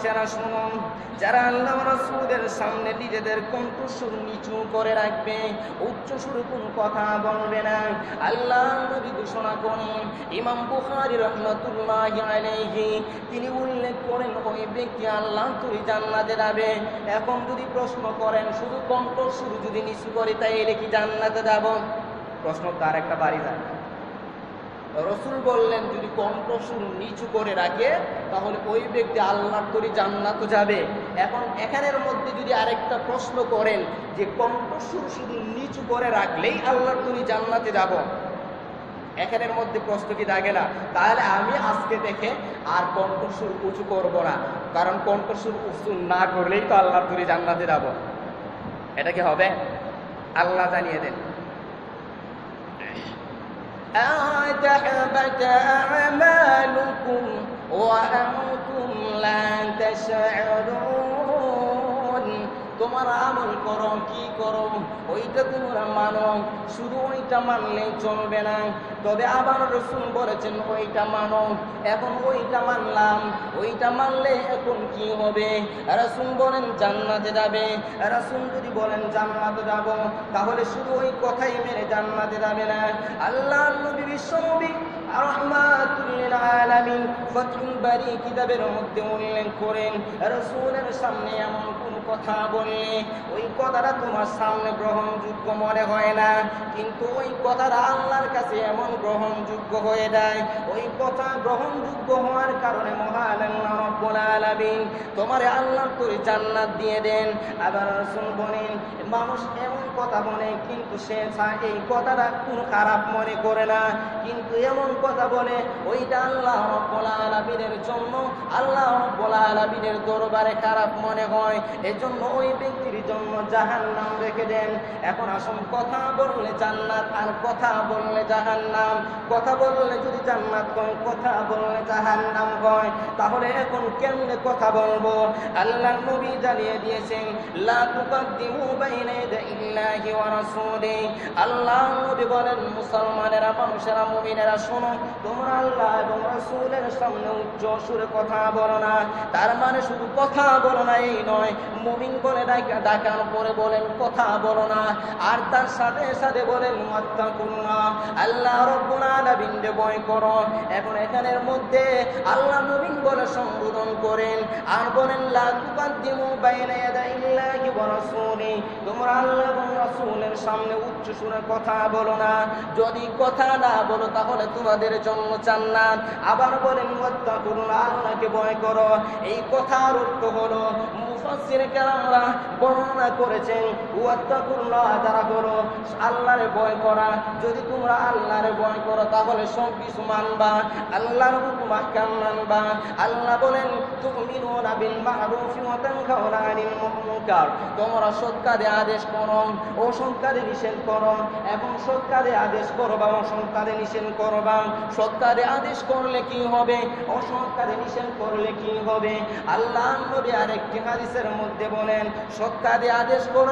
মানুষেরা শুনুন, যারা আল্লাহ রাসূলের সামনে নিজেদের কণ্ঠস্বর নিচু করে রাখবে, উচ্চ সুরে কোনো কথা বলবে না, আল্লাহ নবী ঘোষণা করেন, ইমাম বুখারী রাহমাতুল্লাহি আলাইহি তিনি উল্লেখ করেন, ওই ব্যক্তি আল্লাহর তৈরি জান্নাতে যাবে। এখন যদি প্রশ্ন করেন শুধু কণ্ঠস্বর যদি নিচু করে তাইলে কি জান্নাতে যাব? প্রশ্ন তার একটা বাড়ি যায়। রসুল বললেন যদি কণ্ঠস্বর নিচু করে রাখে তাহলে ওই ব্যক্তি আল্লাহর তৈরি জান্নাতে যাবে। এখন এখানের মধ্যে যদি আরেকটা প্রশ্ন করেন যে কণ্ঠস্বর শুধু নিচু করে রাখলেই আল্লাহর তৈরি জান্নাতে যাব, এখানের মধ্যে প্রশ্ন কি থাকে না? তাহলে আমি আজকে থেকে আর কণ্ঠস্বর উঁচু করব না, কারণ কণ্ঠস্বর উঁচু না করলেই তো আল্লাহর তৈরি জান্নাতে যাব। এটা কি হবে? আল্লাহ জানিয়ে দেন। أَتَحْبَطَ أَعْمَالُكُمْ وَأَنْتُمْ لَا تَشْعُرُونَ। তোমরা আমল করো, কি করো ওইটা তোমরা মানো, শুধু ওইটা মানলেই চলবে না। তবে আবার রাসূল বলেছেন ওইটা মানো। এখন ওইটা মানলাম, ওইটা মানলে এখন কি হবে? রাসূল বলেন জান্নাতে যাবে। রাসূল যদি বলেন জান্নাতে যাব, তাহলে শুধু ওই কথাই মেনে জান্নাতে যাবে না। আল্লাহর নবী বিশ্বনবী রাহমাতুল লিল আলামিন ফাতহুল বারী কিতাবের মধ্যে উল্লেখ করেন, রাসূলের সামনে এমন কোন কথা বললে ওই কথাটা তোমার সামনে গ্রহণযোগ্য মনে হয় না, কিন্তু ওই কথাটা আল্লাহর কাছে এমন গ্রহণযোগ্য হয়ে যায়। ওই কথা গ্রহণযোগ্য হওয়ার কারণে মহান আল্লাহ রাব্বুল আলামিন তোমারে আল্লাহর তৈরি জান্নাত দিয়ে দেন। আবার রাসূল বলেন মানুষ এমন কথা বলে কিন্তু সে এই কথাটা কোনো খারাপ মনে করে না, কিন্তু এমন কথা বলে ওইটা আল্লাহ রাব্বুল আলামিনের জন্য, আল্লাহ রাব্বুল আলামিনের দরবারে খারাপ মনে হয়, এজন্য ওই ব্যক্তির জন্য জাহান্নাম রেখে দেন। এখন আসুন, কথা বললে জান্নাত আর কথা বললে জাহান্নাম, কথা বললে যদি জান্নাত হয়, কথা বললে জাহান্নাম হয়, তাহলে এখন কেমনে কথা বলবো? আল্লাহর নবী জানিয়ে দিয়েছেন লা তুকাদ্দিমু বাইনা ইয়াদাইল্লাহি ওয়া রাসূলিহি। আল্লাহর নবী বলেন মুসলমানেরা, মানুষেরা, মুমিনেরা শোনো, তোমরা আল্লাহ এবং রাসূলের সামনে উচ্চ সুরে কথা বলো না। তার মানে শুধু কথা বলো না এই নয়, মুমিন বলে ডাকার পরে বলেন কথা বলো না, আর তার সাথে সাথে বলেন ওয়াত্তাকুল্লাহ, আল্লাহ রাব্বুল আলামিনকে ভয় করো। এখন এখানের মধ্যে আল্লাহ মুমিন বলে সম্বোধন করেন আর বলেন লা তুকাদ্দিমু বাইনা ইয়াদাইল্লাহি ওয়া রাসূলিহি, তোমরা আল্লাহ এবং রাসূলের সামনে উচ্চ সুরে কথা বলো না। যদি কথা না বলো তাহলে তোমাদের জন্য জান্নাত। আবার বলেন ওয়াত্তাকুল্লাহ, আল্লাহকে ভয় করো। এই কথার অর্থ হলো মুফাসসির কেরামরা বর্ণনা করেছেন ওয়াত্তাকুল্লাহ দ্বারা হলো আল্লাহর ভয় করা। যদি তোমরা আল্লাহর ভয় করো তাহলে সব কিছু মানবা, আল্লাহর হুকুম আহকাম মানবা। আল্লাহ বলেন তুমিনুনা বিল মা'রুফি ওয়া তানহাউনা আনিল মুনকার, তোমরা সৎ কাজে আদেশ করো, অসৎ কাজে নিষেধ করো, এবং সৎ কাজে আদেশ করবা, অসৎ কাজে নিষেধ করবা। সৎ কাজে আদেশ করলে কি হবে, অসৎ কাজে নিষেধ করলে কি হবে? আল্লাহর নবী আরেকটি হাদিসের মধ্যে বলেন সৎ কাজে আদেশ করো